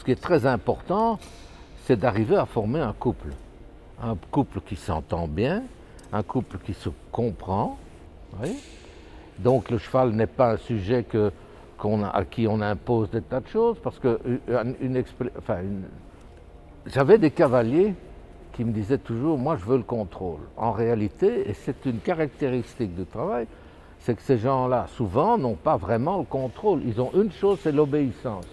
qui est très important, c'est d'arriver à former un couple. Un couple qui s'entend bien, un couple qui se comprend. Oui. Donc le cheval n'est pas un sujet à qui on impose des tas de choses, parce que j'avais des cavaliers qui me disaient toujours, moi je veux le contrôle. En réalité, et c'est une caractéristique du travail, c'est que ces gens-là, souvent, n'ont pas vraiment le contrôle. Ils ont une chose, c'est l'obéissance.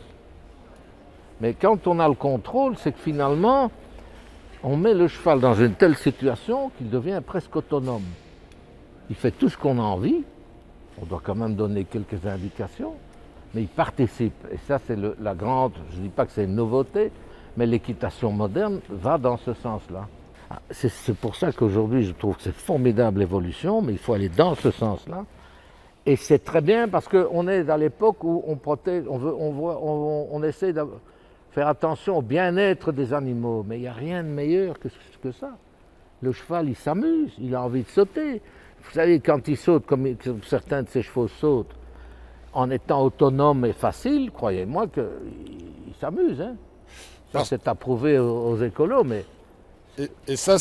Mais quand on a le contrôle, c'est que finalement, on met le cheval dans une telle situation qu'il devient presque autonome. Il fait tout ce qu'on a envie, on doit quand même donner quelques indications, mais il participe. Et ça, c'est la grande, je ne dis pas que c'est une nouveauté, mais l'équitation moderne va dans ce sens-là. C'est pour ça qu'aujourd'hui, je trouve que c'est une formidable évolution, mais il faut aller dans ce sens-là. Et c'est très bien parce qu'on est dans l'époque où on protège, on essaie de faire attention au bien-être des animaux, mais il n'y a rien de meilleur que ça. Le cheval, il s'amuse, il a envie de sauter. Vous savez, quand il saute, comme certains de ces chevaux sautent, en étant autonome et facile, croyez-moi qu'il s'amuse. Hein. Ça, c'est approuvé aux écolos, mais... Et ça,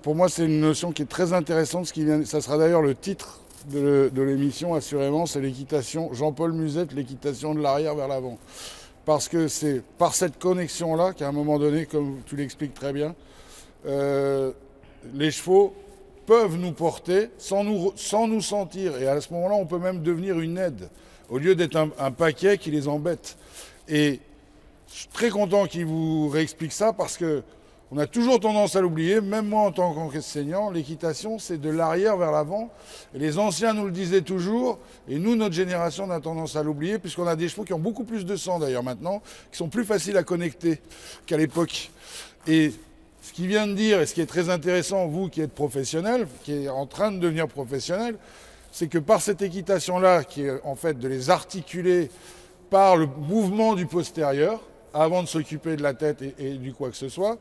pour moi, c'est une notion qui est très intéressante. Ça sera d'ailleurs le titre de l'émission, assurément, c'est l'équitation, Jean-Paul Musette, l'équitation de l'arrière vers l'avant. Parce que c'est par cette connexion-là qu'à un moment donné, comme tu l'expliques très bien, les chevaux peuvent nous porter sans nous sentir. Et à ce moment-là, on peut même devenir une aide, au lieu d'être un paquet qui les embête. Et je suis très content qu'il vous réexplique ça, parce que on a toujours tendance à l'oublier, même moi en tant qu'enseignant, l'équitation c'est de l'arrière vers l'avant. Et les anciens nous le disaient toujours, et nous, notre génération, on a tendance à l'oublier, puisqu'on a des chevaux qui ont beaucoup plus de sang d'ailleurs maintenant, qui sont plus faciles à connecter qu'à l'époque. Et ce qu'il vient de dire, et ce qui est très intéressant, vous qui êtes professionnel, qui est en train de devenir professionnel, c'est que par cette équitation-là, qui est en fait de les articuler par le mouvement du postérieur, avant de s'occuper de la tête et du quoi que ce soit,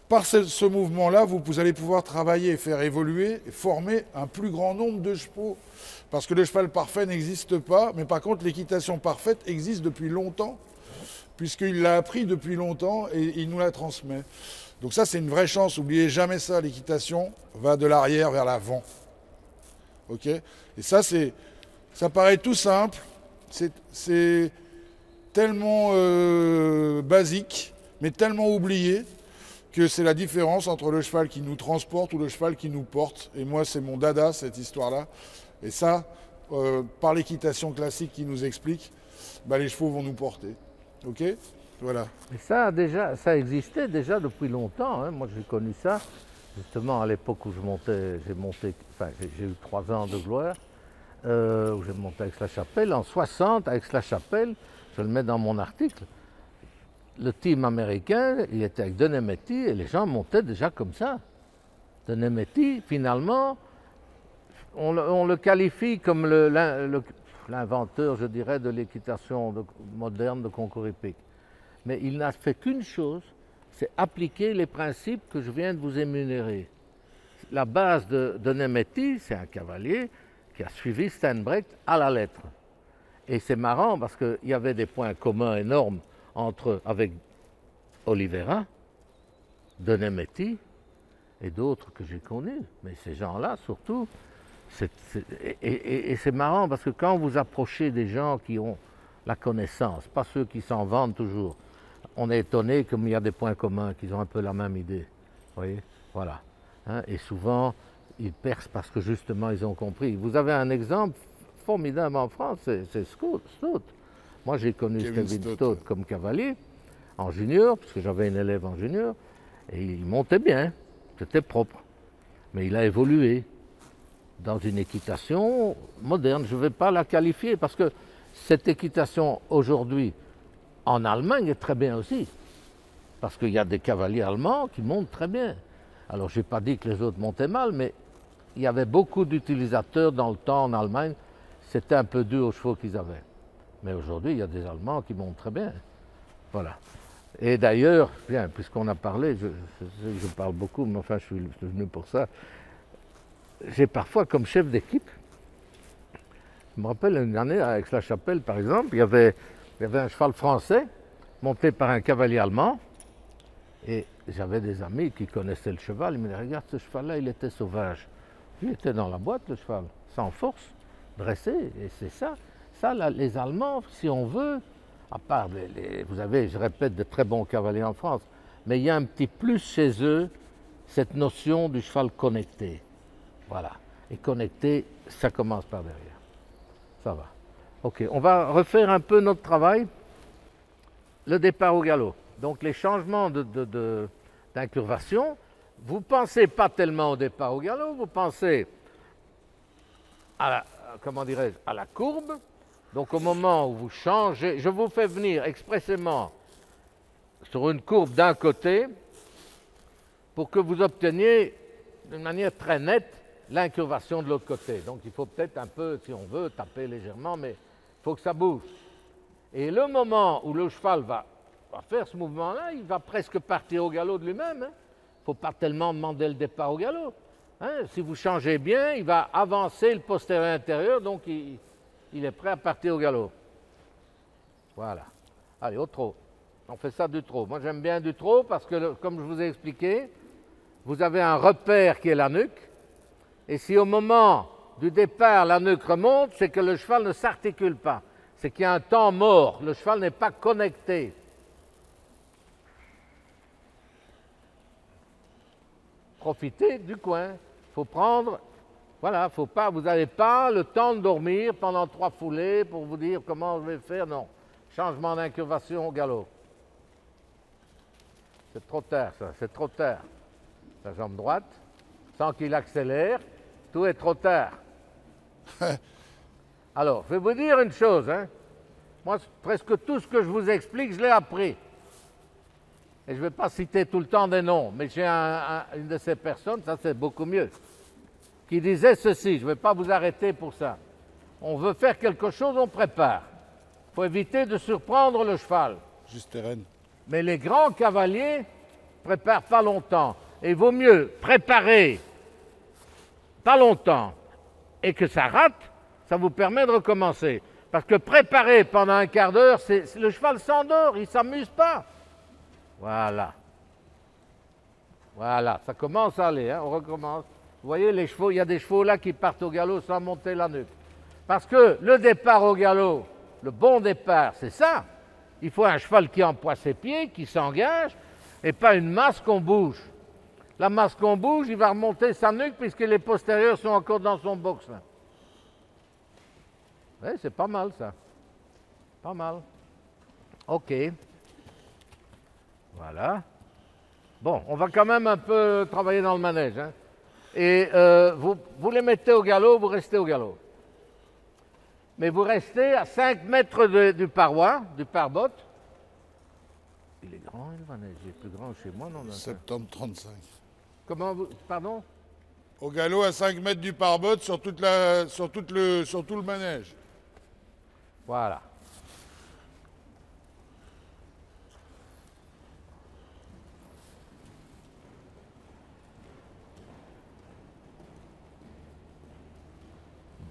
par ce mouvement-là, vous allez pouvoir travailler et faire évoluer et former un plus grand nombre de chevaux. Parce que le cheval parfait n'existe pas, mais par contre l'équitation parfaite existe depuis longtemps, puisqu'il l'a appris depuis longtemps et il nous la transmet. Donc ça, c'est une vraie chance, n'oubliez jamais ça, l'équitation va de l'arrière vers l'avant. Ok ? Et ça paraît tout simple, c'est tellement basique, mais tellement oublié, que c'est la différence entre le cheval qui nous transporte ou le cheval qui nous porte. Et moi, c'est mon dada, cette histoire-là. Et ça, par l'équitation classique qui nous explique, les chevaux vont nous porter. Ok ? Voilà. Et ça existait déjà depuis longtemps. Hein. Moi, j'ai connu ça, justement, à l'époque où j'ai eu 3 ans de gloire, où j'ai monté à Aix-la-Chapelle. En 60, à Aix-la-Chapelle, je le mets dans mon article, le team américain, il était avec Denemeti et les gens montaient déjà comme ça. Denemeti, finalement, on le qualifie comme l'inventeur, je dirais, de l'équitation moderne de concours hippique. Mais il n'a fait qu'une chose, c'est appliquer les principes que je viens de vous énumérer. La base de Denemeti, c'est un cavalier qui a suivi Steinbrecht à la lettre. Et c'est marrant parce qu'il y avait des points communs énormes avec Oliveira, Denemeti et d'autres que j'ai connus. Mais ces gens-là, surtout, et c'est marrant parce que quand vous approchez des gens qui ont la connaissance, pas ceux qui s'en vendent toujours, on est étonné comme il y a des points communs, qu'ils ont un peu la même idée. Vous voyez ? Voilà. Hein? Et souvent, ils percent parce que justement, ils ont compris. Vous avez un exemple formidable en France, c'est Stout. Moi, j'ai connu Kevin Stout comme cavalier en junior, parce que j'avais une élève en junior, et il montait bien, c'était propre. Mais il a évolué dans une équitation moderne. Je ne vais pas la qualifier, parce que cette équitation aujourd'hui, en Allemagne, est très bien aussi. Parce qu'il y a des cavaliers allemands qui montent très bien. Alors, je n'ai pas dit que les autres montaient mal, mais il y avait beaucoup d'utilisateurs dans le temps en Allemagne. C'était un peu dû aux chevaux qu'ils avaient. Mais aujourd'hui, il y a des Allemands qui montent très bien. Voilà. Et d'ailleurs, bien, puisqu'on a parlé, je parle beaucoup, mais enfin, je suis venu pour ça. J'ai parfois, comme chef d'équipe, je me rappelle une année à Aix-la-Chapelle, par exemple, il y avait un cheval français. monté par un cavalier allemand. Et j'avais des amis qui connaissaient le cheval. Ils me disaient, regarde, ce cheval-là, il était sauvage. Il était dans la boîte, le cheval, sans force, dressé. Et c'est ça. Ça, là, les Allemands, si on veut, à part, vous avez, je répète, de très bons cavaliers en France, mais il y a un petit plus chez eux, cette notion du cheval connecté. Voilà. Et connecté, ça commence par derrière. Ça va. Ok, on va refaire un peu notre travail. Le départ au galop. Donc les changements d'incurvation, vous ne pensez pas tellement au départ au galop, vous pensez à la, comment dirais-je, à la courbe. Donc au moment où vous changez, je vous fais venir expressément sur une courbe d'un côté pour que vous obteniez d'une manière très nette l'incurvation de l'autre côté. Donc il faut peut-être un peu, si on veut, taper légèrement, mais il faut que ça bouge. Et le moment où le cheval va faire ce mouvement-là, il va presque partir au galop de lui-même. Il ne faut pas tellement demander le départ au galop. Si vous changez bien, il va avancer le postérieur intérieur, donc il est prêt à partir au galop. Voilà. Allez, au trot. On fait ça du trot. Moi, j'aime bien du trot parce que, comme je vous ai expliqué, vous avez un repère qui est la nuque. Et si au moment du départ, la nuque remonte, c'est que le cheval ne s'articule pas. C'est qu'il y a un temps mort. Le cheval n'est pas connecté. Profitez du coin. Il faut prendre, voilà, faut pas, vous n'avez pas le temps de dormir pendant 3 foulées pour vous dire comment je vais faire. Non. Changement d'incurvation au galop. C'est trop tard, ça. C'est trop tard. La jambe droite, sans qu'il accélère, tout est trop tard. Alors, je vais vous dire une chose. Moi, presque tout ce que je vous explique, je l'ai appris. Et je ne vais pas citer tout le temps des noms, mais j'ai une de ces personnes, ça c'est beaucoup mieux, qui disait ceci, je ne vais pas vous arrêter pour ça. On veut faire quelque chose, on prépare. Il faut éviter de surprendre le cheval. Juste terrain. Mais les grands cavaliers ne préparent pas longtemps. Et il vaut mieux préparer pas longtemps et que ça rate, ça vous permet de recommencer. Parce que préparer pendant un quart d'heure, le cheval s'endort, il ne s'amuse pas. Voilà. Voilà, ça commence à aller, on recommence. Vous voyez, les chevaux, il y a des chevaux là qui partent au galop sans monter la nuque. Parce que le départ au galop, le bon départ, c'est ça. Il faut un cheval qui emploie ses pieds, qui s'engage, et pas une masse qu'on bouge. La masse qu'on bouge, il va remonter sa nuque puisque les postérieurs sont encore dans son box. Là. Oui, c'est pas mal ça. Pas mal. OK. Voilà. Bon, on va quand même un peu travailler dans le manège. Et vous les mettez au galop, vous restez au galop. Mais vous restez à 5 mètres du paroi, du pare-botte. Il est grand, le manège. Il est plus grand chez moi, non? 70-35. Comment vous... Pardon? Au galop à 5 mètres du pare-botte sur tout le manège. Voilà.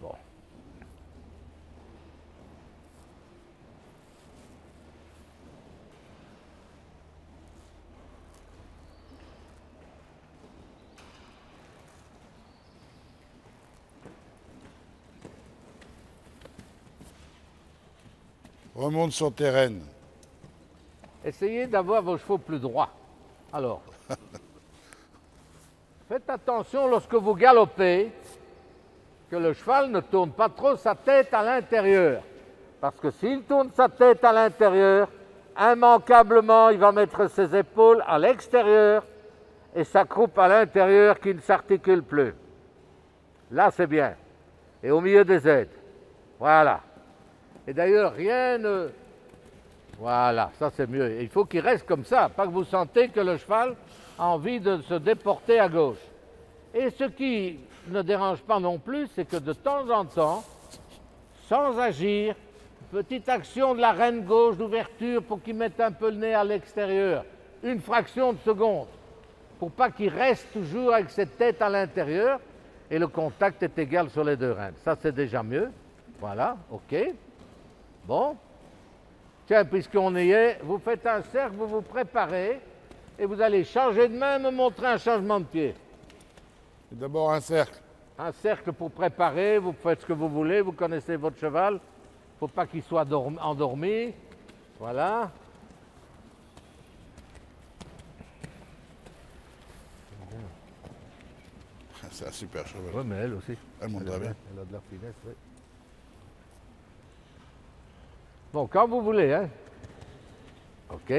Bon. Remonte sur terrain. Essayez d'avoir vos chevaux plus droits. Alors, faites attention lorsque vous galopez, que le cheval ne tourne pas trop sa tête à l'intérieur. Parce que s'il tourne sa tête à l'intérieur, immanquablement, il va mettre ses épaules à l'extérieur et sa croupe à l'intérieur qui ne s'articule plus. Là, c'est bien. Et au milieu des aides. Voilà. Et d'ailleurs, rien ne... Voilà, ça c'est mieux. Et il faut qu'il reste comme ça, pas que vous sentez que le cheval a envie de se déporter à gauche. Et ce qui ne dérange pas non plus, c'est que de temps en temps, sans agir, petite action de la reine gauche d'ouverture pour qu'il mette un peu le nez à l'extérieur, une fraction de seconde, pour pas qu'il reste toujours avec cette tête à l'intérieur, et le contact est égal sur les deux reines. Ça c'est déjà mieux. Voilà, ok. Bon. Tiens, puisqu'on y est, vous faites un cercle, vous vous préparez et vous allez changer de main et me montrer un changement de pied. D'abord un cercle. Un cercle pour préparer, vous faites ce que vous voulez, vous connaissez votre cheval. Il ne faut pas qu'il soit endormi. Voilà. C'est un super cheval. Oui, mais elle aussi. Elle monte très bien. Elle a de la finesse, oui. Bon, quand vous voulez, hein. OK.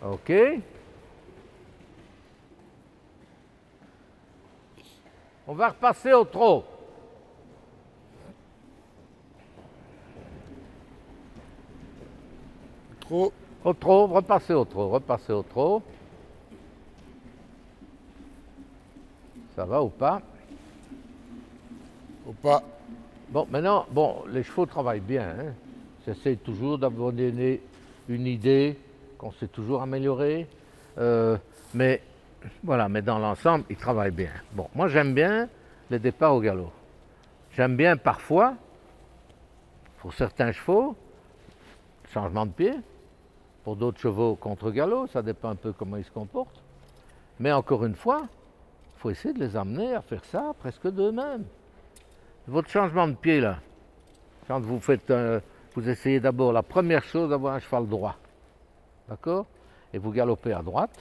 OK. On va repasser au trot. Trop. Au trot, repassez au trot, repassez au trot. Ça va ou pas? Ou pas. Bon, maintenant, bon, les chevaux travaillent bien. Hein. J'essaie toujours d'avoir donné une idée qu'on s'est toujours amélioré. Mais voilà, mais dans l'ensemble, ils travaillent bien. Bon, moi j'aime bien les départs au galop. J'aime bien parfois, pour certains chevaux, changement de pied. Pour d'autres chevaux, contre-galop, ça dépend un peu comment ils se comportent. Mais encore une fois, il faut essayer de les amener à faire ça presque d'eux-mêmes. Votre changement de pied là, quand vous faites, vous essayez d'abord la première chose d'avoir un cheval droit, d'accord? Et vous galopez à droite,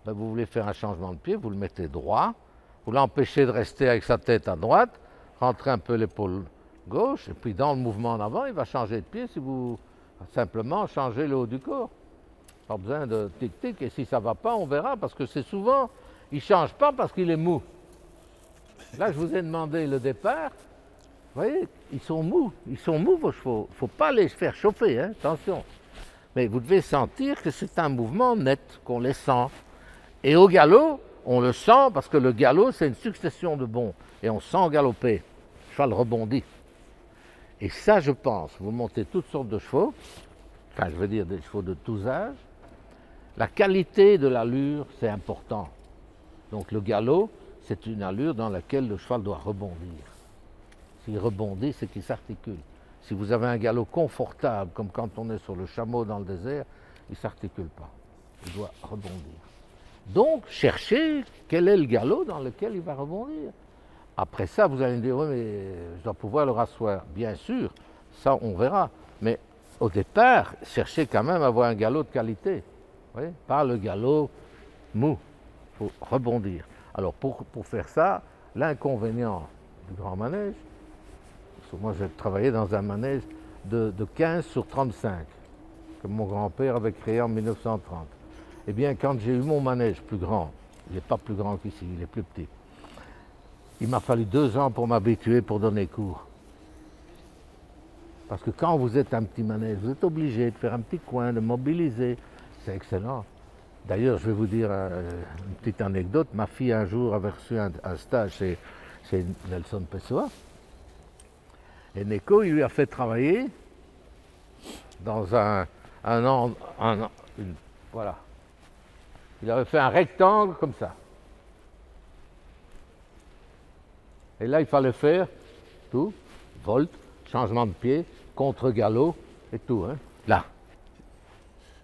ben vous voulez faire un changement de pied, vous le mettez droit, vous l'empêchez de rester avec sa tête à droite, rentrez un peu l'épaule gauche, et puis dans le mouvement en avant, il va changer de pied si vous simplement changez le haut du corps. Pas besoin de tic-tic, et si ça ne va pas, on verra, parce que c'est souvent, il ne change pas parce qu'il est mou. Là, je vous ai demandé le départ. Vous voyez, ils sont mous vos chevaux. Il ne faut pas les faire chauffer, hein, attention. Mais vous devez sentir que c'est un mouvement net, qu'on les sent. Et au galop, on le sent parce que le galop, c'est une succession de bonds. Et on sent galoper. Le cheval rebondit. Et ça, je pense, vous montez toutes sortes de chevaux, enfin, je veux dire des chevaux de tous âges, la qualité de l'allure, c'est important. Donc le galop, c'est une allure dans laquelle le cheval doit rebondir. S'il rebondit, c'est qu'il s'articule. Si vous avez un galop confortable, comme quand on est sur le chameau dans le désert, il ne s'articule pas. Il doit rebondir. Donc, cherchez quel est le galop dans lequel il va rebondir. Après ça, vous allez me dire, oui, mais je dois pouvoir le rasseoir. Bien sûr, ça, on verra. Mais au départ, cherchez quand même à avoir un galop de qualité. Vous voyez, pas le galop mou. Il faut rebondir. Alors, pour faire ça, l'inconvénient du grand manège, parce que moi, j'ai travaillé dans un manège de 15 sur 35, que mon grand-père avait créé en 1930. Eh bien, quand j'ai eu mon manège plus grand, il n'est pas plus grand qu'ici, il est plus petit, il m'a fallu 2 ans pour m'habituer pour donner cours. Parce que quand vous êtes un petit manège, vous êtes obligé de faire un petit coin, de mobiliser. C'est excellent. D'ailleurs, je vais vous dire une petite anecdote. Ma fille, un jour, avait reçu un stage chez Nelson Pessoa. Et Neko, il lui a fait travailler dans voilà. Il avait fait un rectangle comme ça. Et là, il fallait faire tout, volte, changement de pied, contre-galop et tout. Hein. Là.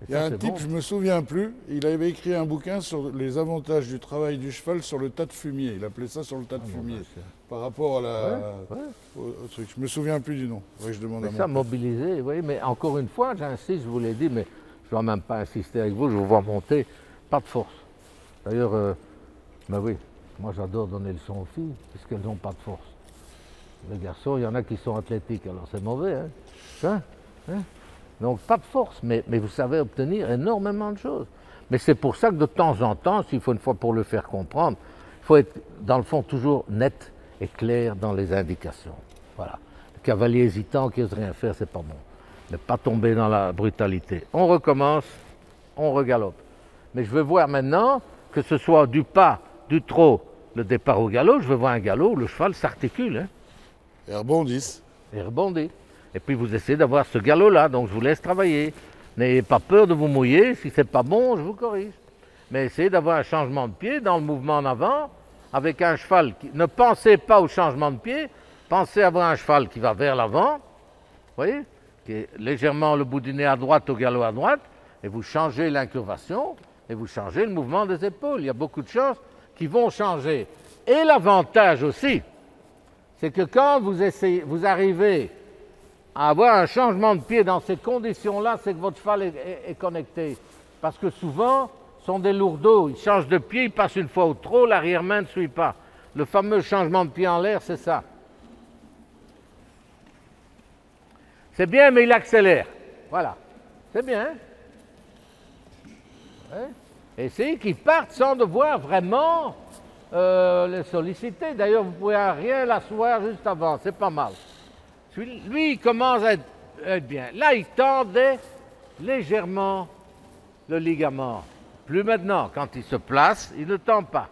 Il y a un type, je ne me souviens plus, il avait écrit un bouquin sur les avantages du travail du cheval sur le tas de fumier. Il appelait ça sur le tas de fumier. Par rapport à au truc. Je ne me souviens plus du nom. Ouais, je demande à ça, mobiliser, oui, mais encore une fois, j'insiste, je vous l'ai dit, mais je ne dois même pas insister avec vous, je vous vois monter, pas de force. D'ailleurs, ben oui, moi j'adore donner le son aux filles, puisqu'elles n'ont pas de force. Les garçons, il y en a qui sont athlétiques, alors c'est mauvais, hein, Donc pas de force, mais vous savez obtenir énormément de choses. Mais c'est pour ça que de temps en temps, s'il faut une fois pour le faire comprendre, il faut être, dans le fond, toujours net et clair dans les indications. Voilà. Le cavalier hésitant qui n'ose rien faire, c'est pas bon. Ne pas tomber dans la brutalité. On recommence, on regalope. Mais je veux voir maintenant, que ce soit du pas, du trot, le départ au galop, je veux voir un galop où le cheval s'articule. Hein. Et rebondisse. Et rebondit. Et puis vous essayez d'avoir ce galop-là, donc je vous laisse travailler. N'ayez pas peur de vous mouiller, si c'est pas bon, je vous corrige. Mais essayez d'avoir un changement de pied dans le mouvement en avant, avec un cheval qui... Ne pensez pas au changement de pied, pensez avoir un cheval qui va vers l'avant, vous voyez, qui est légèrement le bout du nez à droite, au galop à droite, et vous changez l'incurvation, et vous changez le mouvement des épaules. Il y a beaucoup de choses qui vont changer. Et l'avantage aussi, c'est que quand vous arrivez à avoir un changement de pied dans ces conditions-là, c'est que votre cheval est connecté. Parce que souvent, ce sont des lourdeaux. Ils changent de pied, ils passent une fois au trot, l'arrière-main ne suit pas. Le fameux changement de pied en l'air, c'est ça. C'est bien, mais il accélère. Voilà. C'est bien. Ouais. Essayez qu'ils partent sans devoir vraiment les solliciter. D'ailleurs, vous pouvez rien l'asseoir juste avant. C'est pas mal. Lui, il commence à être bien. Là, il tendait légèrement le ligament. Plus maintenant. Quand il se place, il ne tend pas.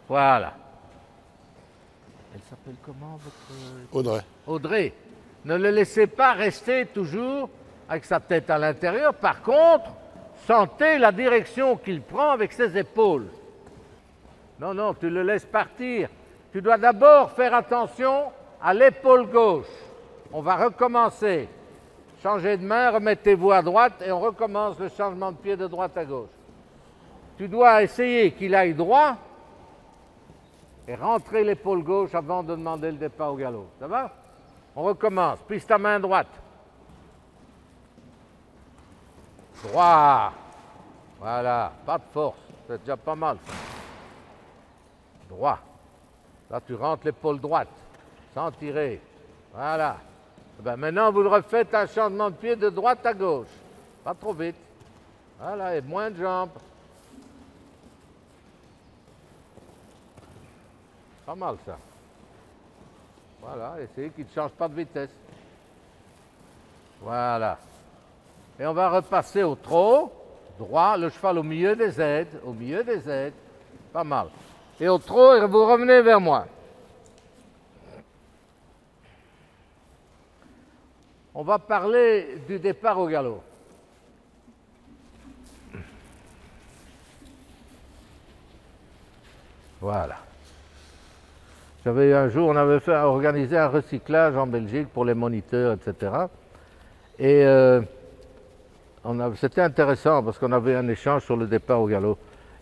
Voilà. Elle s'appelle comment, votre... Audrey. Audrey. Ne le laissez pas rester toujours avec sa tête à l'intérieur. Par contre, sentez la direction qu'il prend avec ses épaules. Non, non, tu le laisses partir. Tu dois d'abord faire attention à l'épaule gauche. On va recommencer. Changez de main, remettez-vous à droite et on recommence le changement de pied de droite à gauche. Tu dois essayer qu'il aille droit et rentrer l'épaule gauche avant de demander le départ au galop. Ça va? On recommence. Pisse ta main droite. Droit. Voilà. Pas de force. C'est déjà pas mal. Droit. Là, tu rentres l'épaule droite. Sans tirer. Voilà. Ben, maintenant, vous le refaites un changement de pied de droite à gauche. Pas trop vite. Voilà. Et moins de jambes. Pas mal, ça. Voilà, essayez qu'il ne change pas de vitesse. Voilà. Et on va repasser au trot, droit, le cheval au milieu des aides, pas mal. Et au trot, et vous revenez vers moi. On va parler du départ au galop. Voilà. J'avais un jour, on avait organisé un recyclage en Belgique pour les moniteurs, etc. Et c'était intéressant parce qu'on avait un échange sur le départ au galop.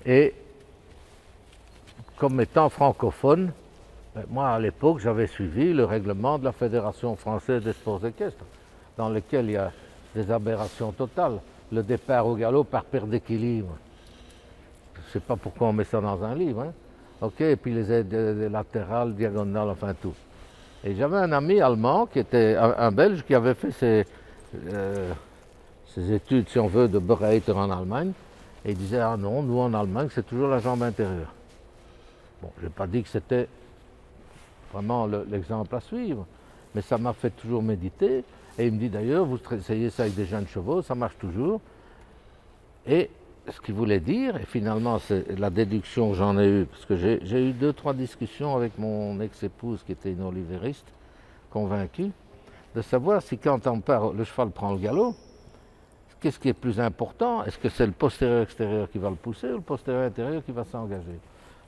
Et comme étant francophone, moi à l'époque j'avais suivi le règlement de la Fédération française des sports équestres, dans lequel il y a des aberrations totales. Le départ au galop par perte d'équilibre. Je ne sais pas pourquoi on met ça dans un livre, hein. Ok, et puis les aides latérales, diagonales, enfin tout. Et j'avais un ami allemand qui était un Belge qui avait fait ses études, si on veut, de Bereiter en Allemagne. Et il disait, ah non, nous en Allemagne, c'est toujours la jambe intérieure. Bon, je n'ai pas dit que c'était vraiment l'exemple à suivre, mais ça m'a fait toujours méditer. Et il me dit d'ailleurs, vous essayez ça avec des jeunes chevaux, ça marche toujours. Et ce qu'il voulait dire, et finalement c'est la déduction que j'en ai eue, parce que j'ai eu 2-3 discussions avec mon ex-épouse qui était une olivériste, convaincue, de savoir si quand on part, le cheval prend le galop, qu'est-ce qui est plus important? Est-ce que c'est le postérieur extérieur qui va le pousser ou le postérieur intérieur qui va s'engager?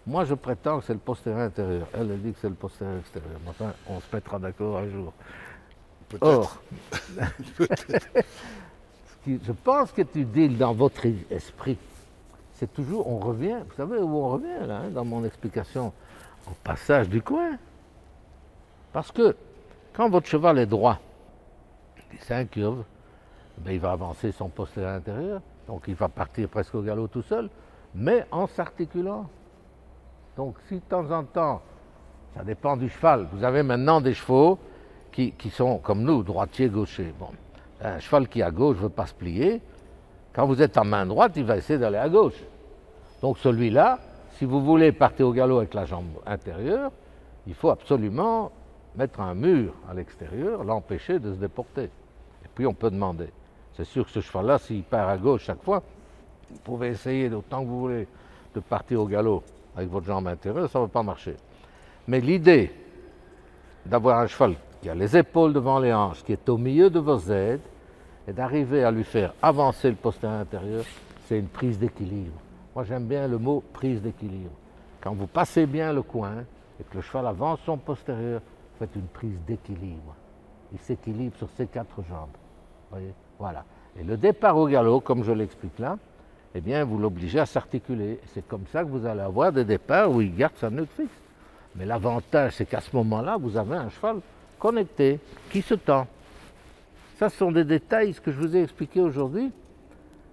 Moi je prétends que c'est le postérieur intérieur, elle dit que c'est le postérieur extérieur, enfin on se mettra d'accord un jour. Or, je pense que tu dis dans votre esprit, c'est toujours, on revient, vous savez où on revient là, hein, dans mon explication, au passage du coin. Parce que quand votre cheval est droit, il s'incurve, ben, il va avancer son postérieur intérieur, donc il va partir presque au galop tout seul, mais en s'articulant. Donc si de temps en temps, ça dépend du cheval, vous avez maintenant des chevaux qui sont comme nous, droitiers, gauchers. Bon. Un cheval qui est à gauche ne veut pas se plier. Quand vous êtes en main droite, il va essayer d'aller à gauche. Donc celui-là, si vous voulez partir au galop avec la jambe intérieure, il faut absolument mettre un mur à l'extérieur, l'empêcher de se déporter. Et puis on peut demander. C'est sûr que ce cheval-là, s'il part à gauche chaque fois, vous pouvez essayer autant que vous voulez de partir au galop avec votre jambe intérieure, ça ne va pas marcher. Mais l'idée d'avoir un cheval qui a les épaules devant les hanches, qui est au milieu de vos aides, et d'arriver à lui faire avancer le postérieur intérieur, c'est une prise d'équilibre. Moi j'aime bien le mot prise d'équilibre. quand vous passez bien le coin et que le cheval avance son postérieur, vous faites une prise d'équilibre. Il s'équilibre sur ses 4 jambes. Voyez, voilà. Et le départ au galop, comme je l'explique là, eh bien, vous l'obligez à s'articuler. C'est comme ça que vous allez avoir des départs où il garde sa nuque fixe. Mais l'avantage, c'est qu'à ce moment-là, vous avez un cheval connecté, qui se tend. Ça, ce sont des détails, ce que je vous ai expliqué aujourd'hui,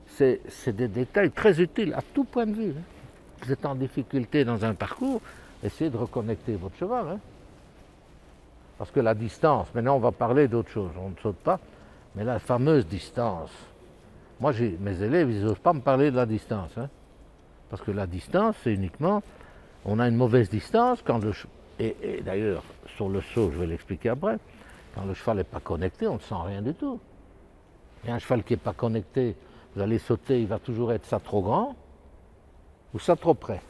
c'est des détails très utiles à tout point de vue. Hein. Vous êtes en difficulté dans un parcours, essayez de reconnecter votre cheval. Hein. Parce que la distance, maintenant on va parler d'autre chose, on ne saute pas, mais la fameuse distance. Moi, mes élèves, ils n'osent pas me parler de la distance. Hein. Parce que la distance, c'est uniquement, on a une mauvaise distance, quand et d'ailleurs, sur le saut, je vais l'expliquer après, quand le cheval n'est pas connecté, on ne sent rien du tout. Et un cheval qui n'est pas connecté, vous allez sauter, il va toujours être ça trop grand ou ça trop près.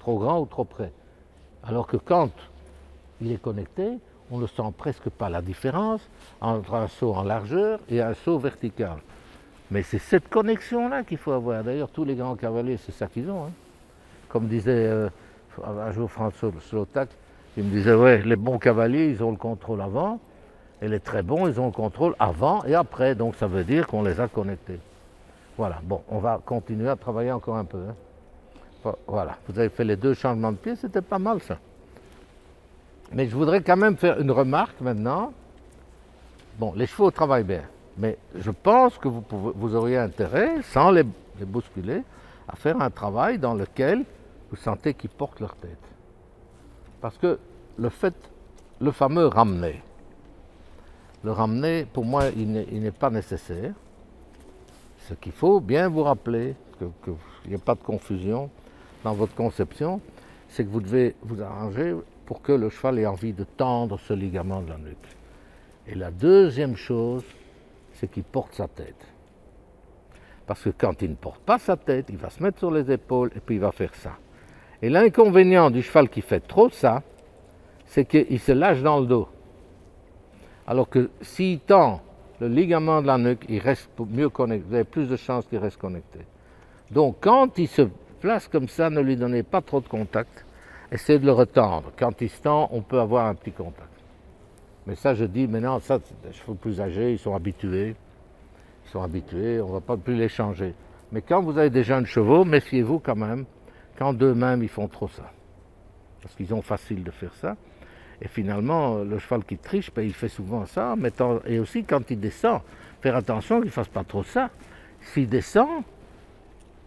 Trop grand ou trop près. Alors que quand il est connecté, on ne sent presque pas la différence entre un saut en largeur et un saut vertical. Mais c'est cette connexion-là qu'il faut avoir. D'ailleurs, tous les grands cavaliers, c'est ça qu'ils ont. Hein. Comme disait un jour François Slotak, il me disait, ouais, les bons cavaliers, ils ont le contrôle avant, et les très bons, ils ont le contrôle avant et après. Donc ça veut dire qu'on les a connectés. Voilà, bon, on va continuer à travailler encore un peu. Hein. Voilà, vous avez fait les 2 changements de pied, c'était pas mal ça. Mais je voudrais quand même faire une remarque maintenant. Bon, les chevaux travaillent bien, mais je pense que vous auriez intérêt, sans les bousculer, à faire un travail dans lequel vous sentez qu'ils portent leur tête. Parce que le fameux ramener, pour moi, il n'est pas nécessaire. Ce qu'il faut bien vous rappeler, qu'il n'y ait pas de confusion dans votre conception, c'est que vous devez vous arranger pour que le cheval ait envie de tendre ce ligament de la nuque. Et la deuxième chose, c'est qu'il porte sa tête. Parce que quand il ne porte pas sa tête, il va se mettre sur les épaules et puis il va faire ça. Et l'inconvénient du cheval qui fait trop ça, c'est qu'il se lâche dans le dos. Alors que s'il tend le ligament de la nuque, il reste mieux connecté. Vous avez plus de chances qu'il reste connecté. Donc quand il se place comme ça, ne lui donnez pas trop de contact. Essayez de le retendre. Quand il se tend, on peut avoir un petit contact. Mais ça, je dis, maintenant, ça, les chevaux plus âgés, ils sont habitués. On ne va pas plus les changer. Mais quand vous avez des jeunes chevaux, méfiez-vous quand même, quand d'eux-mêmes ils font trop ça. Parce qu'ils ont facile de faire ça. Et finalement, le cheval qui triche, ben, il fait souvent ça. Et aussi quand il descend, faire attention qu'il ne fasse pas trop ça. S'il descend,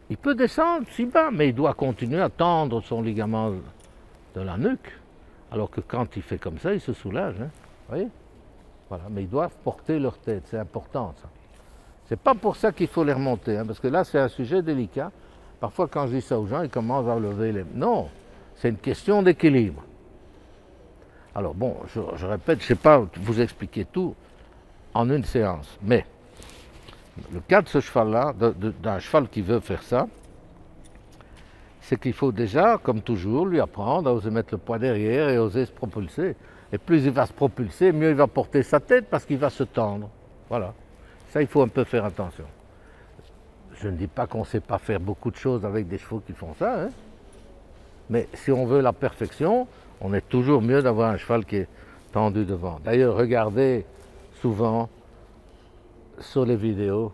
il peut descendre si bas, mais il doit continuer à tendre son ligament de la nuque. Alors que quand il fait comme ça, il se soulage. Hein. Vous voyez? Voilà. Mais ils doivent porter leur tête, c'est important ça. C'est pas pour ça qu'il faut les remonter, hein, parce que là c'est un sujet délicat. Parfois quand je dis ça aux gens, ils commencent à lever les... Non, c'est une question d'équilibre. Alors bon, je répète, je ne sais pas vous expliquer tout en une séance, mais le cas de ce cheval-là, d'un cheval qui veut faire ça, c'est qu'il faut déjà, comme toujours, lui apprendre à oser mettre le poids derrière et oser se propulser. Et plus il va se propulser, mieux il va porter sa tête parce qu'il va se tendre. Voilà. Ça, il faut un peu faire attention. Je ne dis pas qu'on ne sait pas faire beaucoup de choses avec des chevaux qui font ça, hein. Mais si on veut la perfection, on est toujours mieux d'avoir un cheval qui est tendu devant. D'ailleurs, regardez souvent sur les vidéos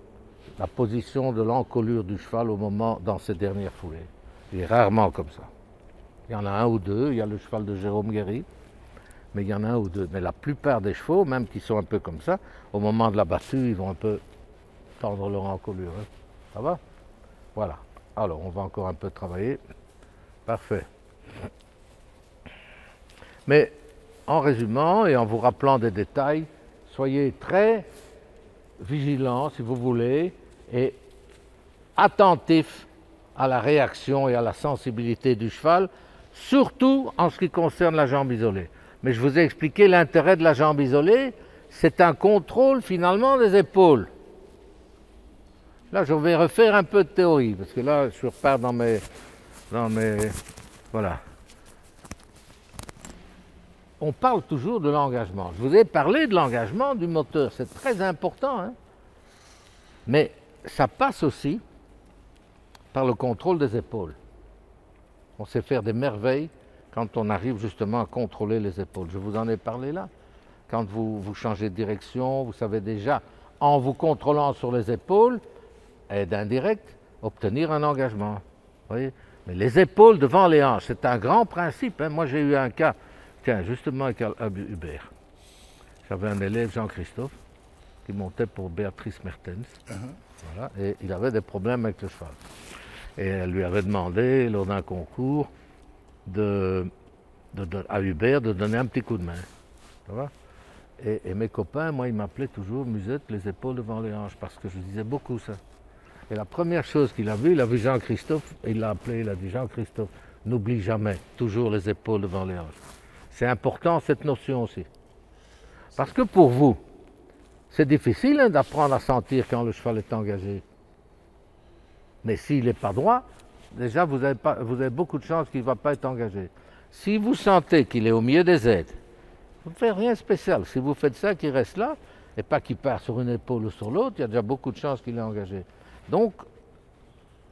la position de l'encolure du cheval au moment dans ses dernières foulées. Il est rarement comme ça. Il y en a un ou deux, il y a le cheval de Jérôme Guéry, mais il y en a un ou deux. Mais la plupart des chevaux, même qui sont un peu comme ça, au moment de la battue, ils vont un peu tendre leur encolure. Hein. Ça va? Voilà. Alors, on va encore un peu travailler. Parfait. Mais en résumant et en vous rappelant des détails, soyez très vigilants, si vous voulez, et attentifs à la réaction et à la sensibilité du cheval, surtout en ce qui concerne la jambe isolée. Mais je vous ai expliqué l'intérêt de la jambe isolée, c'est un contrôle finalement des épaules. Là, je vais refaire un peu de théorie, parce que là, je repars dans mes... Voilà. On parle toujours de l'engagement. Je vous ai parlé de l'engagement du moteur, c'est très important, hein. Mais ça passe aussi par le contrôle des épaules. On sait faire des merveilles quand on arrive justement à contrôler les épaules. Je vous en ai parlé là. Quand vous changez de direction, vous savez déjà, en vous contrôlant sur les épaules, aide indirecte, obtenir un engagement. Vous voyez? Mais les épaules devant les hanches, c'est un grand principe. Hein. Moi, j'ai eu un cas, tiens, justement avec Hubert. J'avais un élève, Jean-Christophe, qui montait pour Béatrice Mertens. Voilà, et il avait des problèmes avec le cheval. Et elle lui avait demandé, lors d'un concours, à Hubert de donner un petit coup de main. Tu vois? Et mes copains, moi, ils m'appelaient toujours Musette, les épaules devant les hanches, parce que je disais beaucoup ça. Et la première chose qu'il a vu Jean-Christophe, et il l'a appelé, il a dit Jean-Christophe, n'oublie jamais, toujours les épaules devant les hanches. C'est important cette notion aussi. Parce que pour vous, c'est difficile hein, d'apprendre à sentir quand le cheval est engagé. Mais s'il n'est pas droit, déjà vous avez beaucoup de chances qu'il ne va pas être engagé. Si vous sentez qu'il est au milieu des aides, vous ne faites rien de spécial. Si vous faites ça, qu'il reste là, et pas qu'il part sur une épaule ou sur l'autre, il y a déjà beaucoup de chances qu'il est engagé. Donc,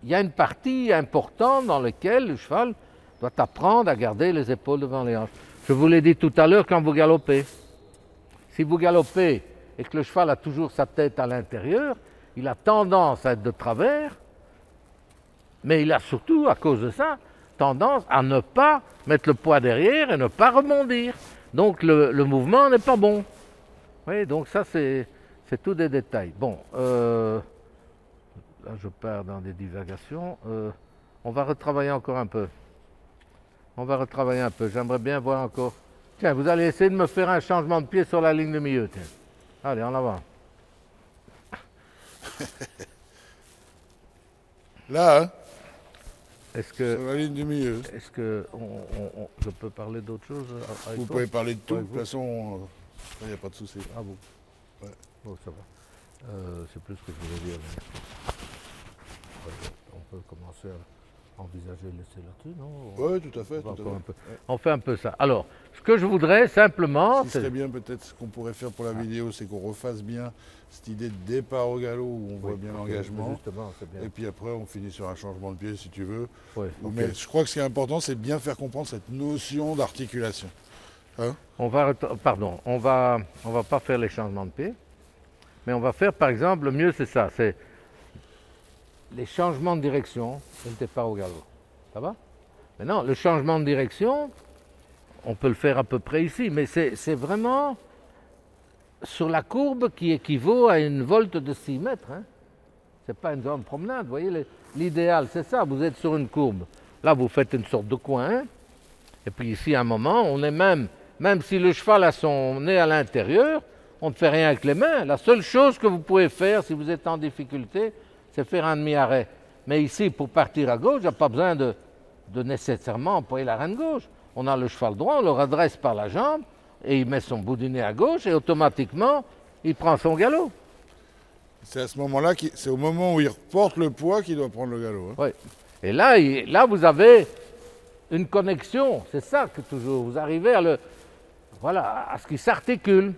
il y a une partie importante dans laquelle le cheval doit apprendre à garder les épaules devant les hanches. Je vous l'ai dit tout à l'heure quand vous galopez. Si vous galopez et que le cheval a toujours sa tête à l'intérieur, il a tendance à être de travers, mais il a surtout, à cause de ça, tendance à ne pas mettre le poids derrière et ne pas rebondir. Donc le mouvement n'est pas bon. Oui, donc ça c'est tout des détails. Bon, là je pars dans des divagations. On va retravailler encore un peu. J'aimerais bien voir encore. Tiens, vous allez essayer de me faire un changement de pied sur la ligne de milieu. Tiens. Allez, en avant. Là, hein? Est-ce que, sur la ligne du milieu. est-ce que je peux parler d'autre chose avec Vous toi? pouvez parler de tout, de Avec toute vous? façon, il n'y a pas de souci. Ah bon? Ouais. Bon, ça va. C'est plus ce que je voulais dire. On peut commencer à envisager de laisser là-dessus, non? Oui, tout à fait. On va Tout encore à un fait. peu. On fait un peu ça. Alors, ce que je voudrais simplement, Ce qui serait bien peut-être ce qu'on pourrait faire pour la vidéo, c'est qu'on refasse bien cette idée de départ au galop où on voit bien l'engagement. Justement, c'est bien. Et puis après, on finit sur un changement de pied si tu veux. Ouais, Mais ok. je crois que ce qui est important, c'est bien faire comprendre cette notion d'articulation. Hein? On va pas faire les changements de pied, mais on va faire, par exemple, le mieux c'est ça, c'est les changements de direction et le départ au galop. Ça va? Maintenant, le changement de direction, on peut le faire à peu près ici, mais c'est vraiment sur la courbe qui équivaut à une volte de 6 mètres. Hein. Ce n'est pas une grande promenade, vous voyez, l'idéal c'est ça, vous êtes sur une courbe. Là, vous faites une sorte de coin, et puis ici, à un moment, on est même si le cheval a son nez à l'intérieur, on ne fait rien avec les mains. La seule chose que vous pouvez faire si vous êtes en difficulté, c'est faire un demi-arrêt. Mais ici, pour partir à gauche, il n'y a pas besoin de nécessairement employer la reine gauche. On a le cheval droit, on le redresse par la jambe, et il met son bout du nez à gauche, et automatiquement, il prend son galop. C'est à ce moment-là, c'est au moment où il reporte le poids qu'il doit prendre le galop. Hein. Oui. Et là, vous avez une connexion. C'est ça que toujours, vous arrivez à ce qui s'articule.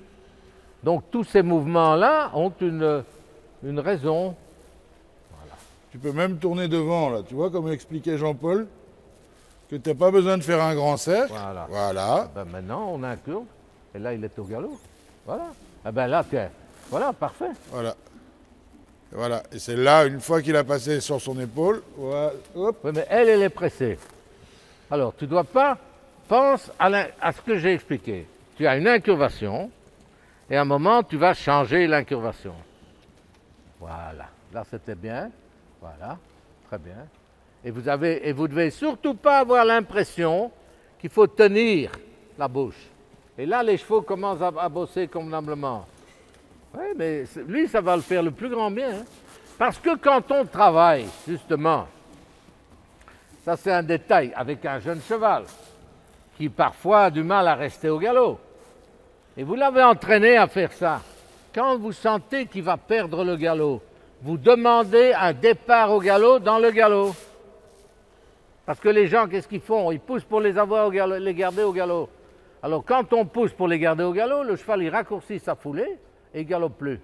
Donc tous ces mouvements-là ont une raison. Tu peux même tourner devant, là. Tu vois, comme expliquait Jean-Paul, que tu n'as pas besoin de faire un grand cercle. Voilà. Ben maintenant, on a un curve. Et là, il est au galop. Voilà. Eh ben là, tiens. Voilà, parfait. Voilà. Et c'est là, une fois qu'il a passé sur son épaule, voilà, hop. Oui, mais elle est pressée. Alors, tu ne dois pas... Pense à ce que j'ai expliqué. Tu as une incurvation, et à un moment, tu vas changer l'incurvation. Voilà. Là, c'était bien. Voilà. Très bien. Et vous ne devez surtout pas avoir l'impression qu'il faut tenir la bouche. Et là, les chevaux commencent à bosser convenablement. Oui, mais lui, ça va le faire le plus grand bien. Hein. Parce que quand on travaille, justement, ça c'est un détail, avec un jeune cheval, qui parfois a du mal à rester au galop, et vous l'avez entraîné à faire ça, quand vous sentez qu'il va perdre le galop, vous demandez un départ au galop dans le galop. Parce que les gens, qu'est-ce qu'ils font? Ils poussent pour les garder au galop. Alors quand on pousse pour les garder au galop, le cheval il raccourcit sa foulée et il ne galope plus.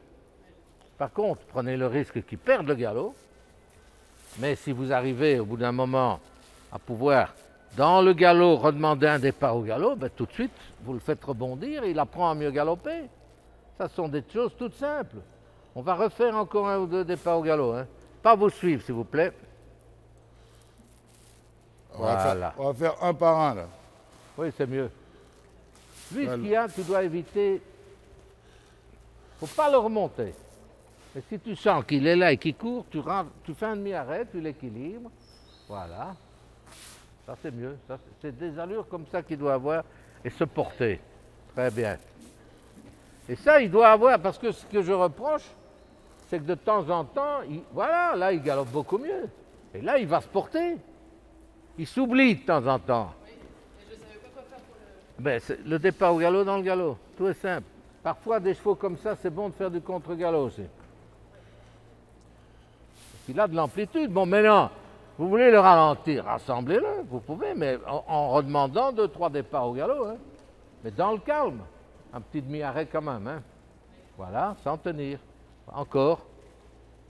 Par contre, prenez le risque qu'il perde le galop, mais si vous arrivez au bout d'un moment à pouvoir Dans le galop, redemandez un départ au galop, ben, tout de suite, vous le faites rebondir et il apprend à mieux galoper. Ça sont des choses toutes simples. On va refaire encore un ou deux départs au galop. Hein. Pas vous suivre, s'il vous plaît. Voilà. On va faire un par un, là. Oui, c'est mieux. Lui, ce qu'il y a, tu dois éviter. Il ne faut pas le remonter. Mais si tu sens qu'il est là et qu'il court, tu fais un demi-arrêt, tu l'équilibres. Voilà. Ça, c'est mieux. C'est des allures comme ça qu'il doit avoir et se porter. Très bien. Et ça, il doit avoir, parce que ce que je reproche, c'est que de temps en temps, voilà, là, il galope beaucoup mieux. Et là, il va se porter. Il s'oublie de temps en temps. Oui, mais je ne savais pas quoi faire pour le... Ben, le départ au galop dans le galop, tout est simple. Parfois, des chevaux comme ça, c'est bon de faire du contre-galop aussi. Il a de l'amplitude. Bon, maintenant, vous voulez le ralentir, rassemblez-le, vous pouvez, mais en redemandant 2-3 départs au galop. Hein. Mais dans le calme, un petit demi-arrêt quand même. Hein. Voilà, sans tenir. Encore.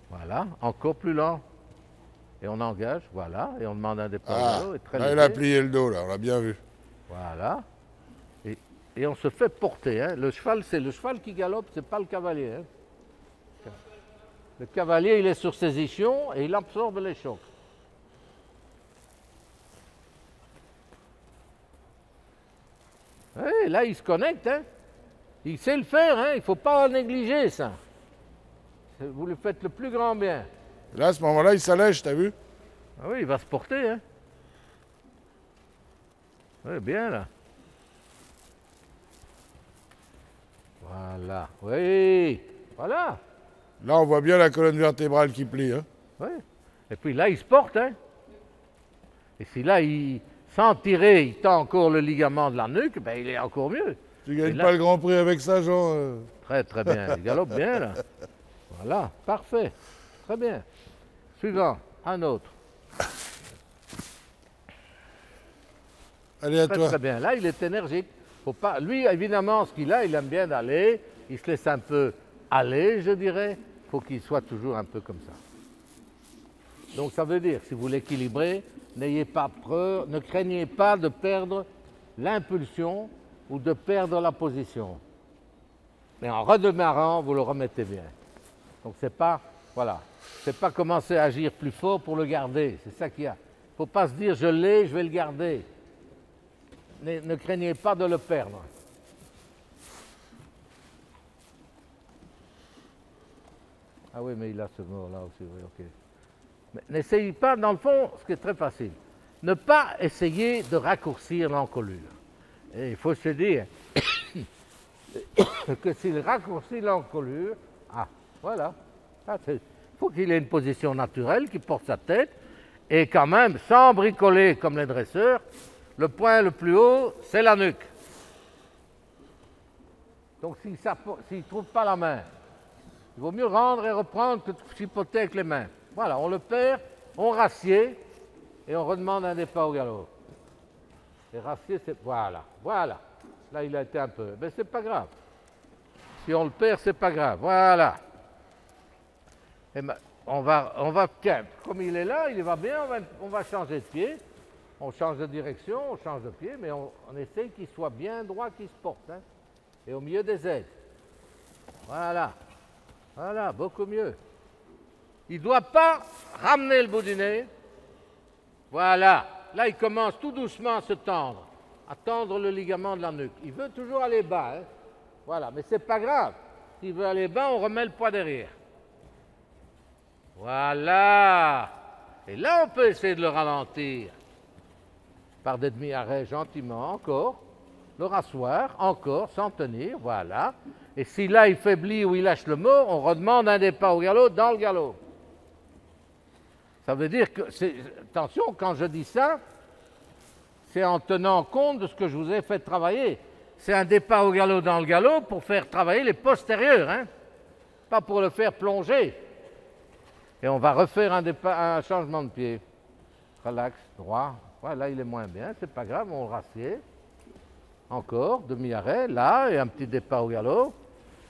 Voilà, encore plus lent. Et on engage, voilà, et on demande un départ au galop. Et très là, léger. il a plié le dos, là, on l'a bien vu. Voilà. Et on se fait porter. Hein. Le cheval, c'est le cheval qui galope, c'est pas le cavalier. Hein. Le cavalier, il est sur ses ischions et il absorbe les chocs. Oui, là, il se connecte. Hein. Il sait le faire, hein. Il ne faut pas négliger ça. Vous lui faites le plus grand bien. Là, à ce moment-là, il s'allège, t'as vu? Ah oui, il va se porter. Hein. Oui, bien là. Voilà. Oui, voilà. Là, on voit bien la colonne vertébrale qui plie. Hein. Oui. Et puis là, il se porte. Hein. Et si là, sans tirer, il tend encore le ligament de la nuque, ben, il est encore mieux. Tu gagnes pas le Grand Prix avec ça, Jean? Très, très bien. Il galope bien, là. Voilà, parfait. Très bien. Suivant, un autre. Allez, à Très, toi. très bien. Là, il est énergique. Faut pas... Lui, évidemment, ce qu'il a, il aime bien d'aller. Il se laisse un peu aller, je dirais. Il faut qu'il soit toujours un peu comme ça. Donc, ça veut dire, si vous l'équilibrez, n'ayez pas peur, ne craignez pas de perdre l'impulsion ou de perdre la position. Mais en redémarrant, vous le remettez bien. Donc, c'est pas, voilà, c'est pas commencer à agir plus fort pour le garder. C'est ça qu'il y a. Il ne faut pas se dire, je l'ai, je vais le garder. Ne craignez pas de le perdre. Ah oui, mais il a ce mot-là aussi, oui, ok. Mais n'essayez pas, dans le fond, ce qui est très facile, ne pas essayer de raccourcir l'encolure. Et il faut se dire que s'il raccourcit l'encolure, voilà, il faut qu'il ait une position naturelle, qu'il porte sa tête, et quand même, sans bricoler comme les dresseurs, le point le plus haut, c'est la nuque. Donc s'il ne trouve pas la main, il vaut mieux rendre et reprendre que de chipoter avec les mains. Voilà, on le perd, on rassied et on redemande un départ au galop. Et rassied, c'est... Voilà, voilà. Là, il a été un peu... Mais c'est pas grave. Si on le perd, c'est pas grave. Voilà. Et ben, on va... Tiens, comme il est là, il va bien, on va changer de pied. On change de direction, on change de pied, mais on essaye qu'il soit bien droit, qu'il se porte. Hein, et au milieu des aides. Voilà. Voilà, beaucoup mieux. Il ne doit pas ramener le bout du nez. Voilà. Là, il commence tout doucement à se tendre, à tendre le ligament de la nuque. Il veut toujours aller bas. Hein. Voilà, mais ce n'est pas grave. S'il veut aller bas, on remet le poids derrière. Voilà. Et là, on peut essayer de le ralentir. Par des demi-arrêts gentiment, encore. Le rasseoir, encore, sans tenir, voilà. Et si là, il faiblit ou il lâche le mot, on redemande un départ au galop dans le galop. Ça veut dire que, attention, quand je dis ça, c'est en tenant compte de ce que je vous ai fait travailler. C'est un départ au galop dans le galop pour faire travailler les postérieurs, hein, pas pour le faire plonger. Et on va refaire un changement de pied. Relax, droit. Voilà, là, il est moins bien, c'est pas grave, on le rassied. Encore, demi-arrêt, là, et un petit départ au galop.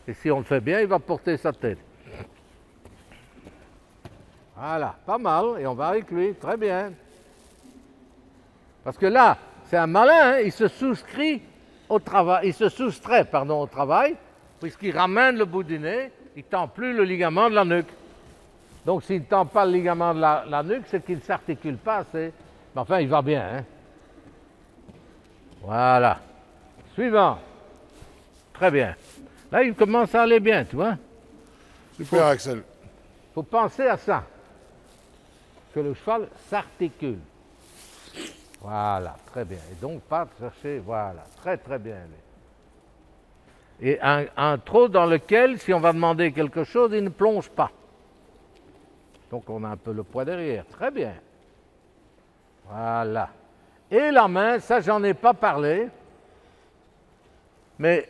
Et si on le fait bien, il va porter sa tête. Voilà, pas mal, et on va avec lui, très bien. Parce que là, c'est un malin, hein, il se soustrait au travail, puisqu'il ramène le bout du nez, il ne tend plus le ligament de la nuque. Donc s'il ne tend pas le ligament de la nuque, c'est qu'il ne s'articule pas assez. Mais enfin, il va bien. Hein. Voilà. Suivant. Très bien. Là, il commence à aller bien, tu vois. Super, Axel. Il faut penser à ça. Que le cheval s'articule. Voilà, très bien. Et donc, pas chercher, voilà, très très bien. Et un trot dans lequel, si on va demander quelque chose, il ne plonge pas. Donc, on a un peu le poids derrière. Très bien. Voilà. Et la main, ça, j'en ai pas parlé. Mais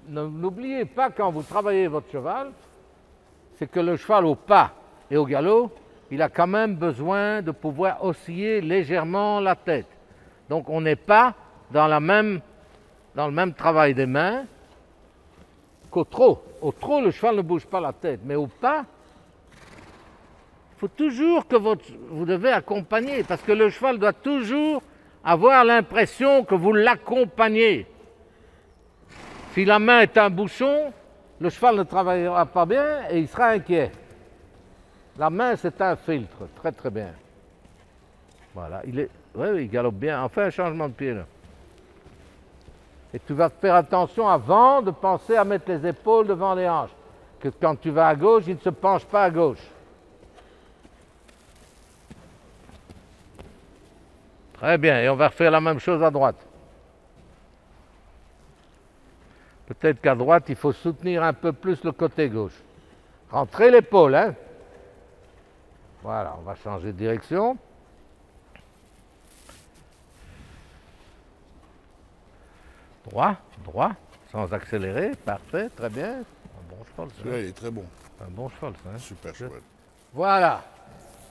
n'oubliez pas, quand vous travaillez votre cheval, c'est que le cheval au pas et au galop, il a quand même besoin de pouvoir osciller légèrement la tête. Donc on n'est pas dans le même travail des mains qu'au trot. Au trot, le cheval ne bouge pas la tête, mais au pas, il faut toujours que vous devez accompagner, parce que le cheval doit toujours avoir l'impression que vous l'accompagnez. Si la main est un bouchon, le cheval ne travaillera pas bien et il sera inquiet. La main, c'est un filtre, très très bien. Voilà, il galope bien. On fait un changement de pied là. Et tu vas faire attention avant de penser à mettre les épaules devant les hanches. Que quand tu vas à gauche, il ne se penche pas à gauche. Très bien, et on va refaire la même chose à droite. Peut-être qu'à droite, il faut soutenir un peu plus le côté gauche. Rentrez l'épaule, hein. Voilà, on va changer de direction. Droit, droit, sans accélérer, parfait, très bien. Un bon cheval, ça. Celui-là, il est très bon. Un bon cheval, ça. Hein. Super cheval. Voilà,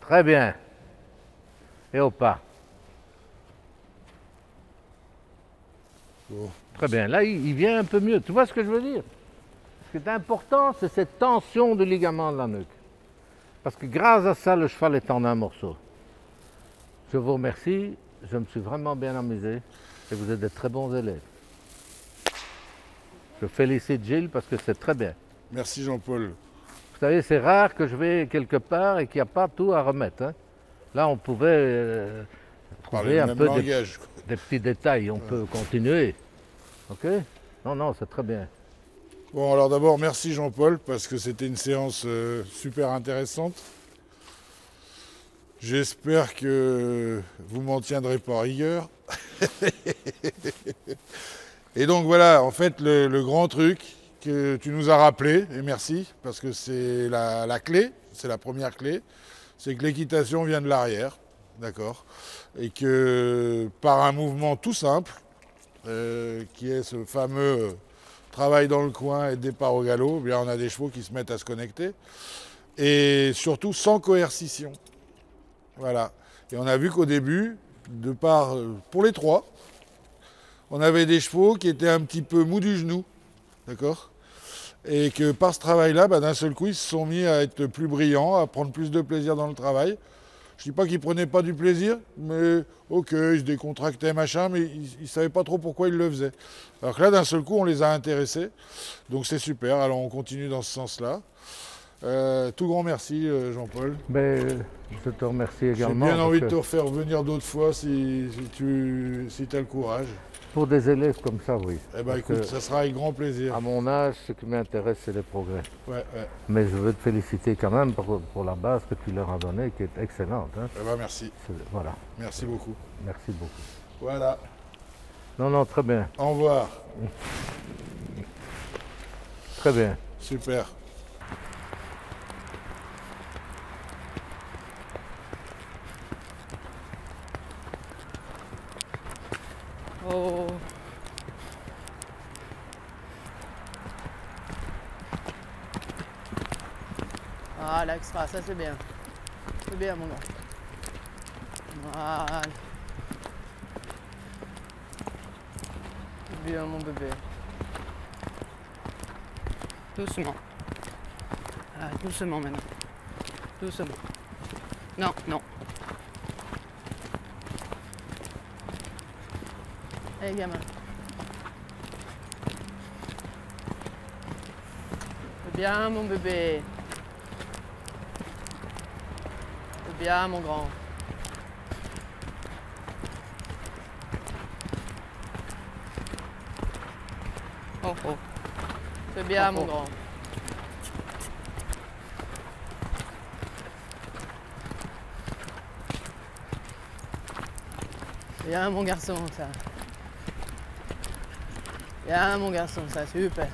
très bien. Et au pas. Oh. Très bien, là, il vient un peu mieux. Tu vois ce que je veux dire? Ce qui est important, c'est cette tension du ligament de la nuque. Parce que grâce à ça, le cheval est en un morceau. Je vous remercie, je me suis vraiment bien amusé et vous êtes de très bons élèves. Je félicite Gilles parce que c'est très bien. Merci Jean-Paul. Vous savez, c'est rare que je vais quelque part et qu'il n'y a pas tout à remettre. Hein. Là, on pouvait trouver un peu des petits détails. On peut continuer. OK? Non, non, c'est très bien. Bon, alors d'abord, merci Jean-Paul, parce que c'était une séance super intéressante. J'espère que vous m'en tiendrez pas rigueur. Et donc voilà, en fait, le grand truc que tu nous as rappelé, et merci, parce que c'est la clé, c'est la première clé, c'est que l'équitation vient de l'arrière, d'accord? Et que par un mouvement tout simple, qui est ce fameux travail dans le coin et départ au galop, eh bien on a des chevaux qui se mettent à se connecter. Et surtout sans coercition. Voilà. Et on a vu qu'au début, pour les trois, on avait des chevaux qui étaient un petit peu mous du genou. D'accord? Et que par ce travail-là, d'un seul coup, ils se sont mis à être plus brillants, à prendre plus de plaisir dans le travail. Je ne dis pas qu'ils ne prenaient pas du plaisir, mais ok, ils se décontractaient, machin, mais ils ne savaient pas trop pourquoi ils le faisaient. Alors que là, d'un seul coup, on les a intéressés. Donc c'est super, alors on continue dans ce sens-là. Tout grand merci, Jean-Paul. Je te remercie également. J'ai bien envie de te refaire venir d'autres fois si tu as le courage. Pour des élèves comme ça, oui. Eh bien écoute, ça sera avec grand plaisir. À mon âge, ce qui m'intéresse, c'est les progrès. Ouais. Mais je veux te féliciter quand même pour la base que tu leur as donnée, qui est excellente. Hein. Eh ben merci. Voilà. Merci beaucoup. Merci beaucoup. Voilà. Non, non, très bien. Au revoir. Très bien. Super. Oh. Ah, l'extra, ça c'est bien. C'est bien, mon gars. Voilà. Bien, mon bébé. Doucement. Ah, doucement maintenant. Doucement. Non, non. Allez, gamin. C'est bien, mon bébé. C'est bien, mon grand. Oh, oh. C'est bien, Oh, mon oh. grand. Bien, mon garçon, ça. Bien, mon garçon, ça, super.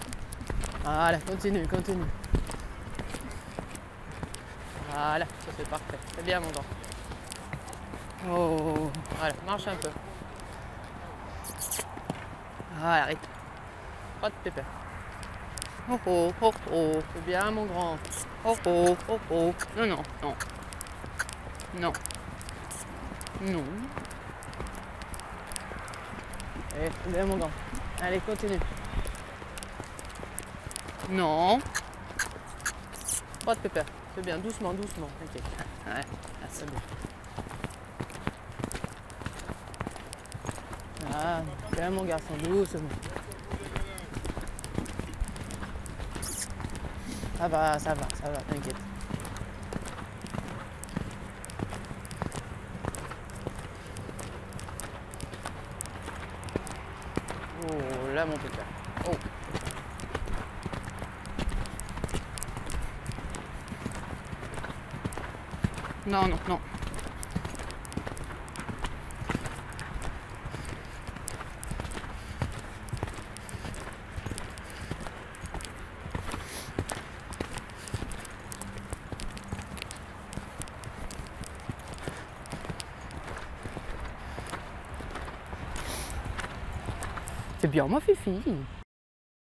Voilà, continue, continue. Voilà, ça c'est parfait. C'est bien, mon grand. Oh, voilà, marche un peu. Voilà, arrête. Pas de pépère. Oh, oh, oh, oh, c'est bien, mon grand. Oh, oh, oh, oh. Non, non, non. Non. Non. Allez, c'est bien, mon grand. Allez, continue. Non. Pas de pépère. C'est bien, doucement, doucement. Ok. Ouais, ah, c'est bien. Ah, c'est bien, mon garçon, doucement. Ça va, t'inquiète. Oh, là, mon pépère. Oh. Non, non, non. C'est bien, ma fifi.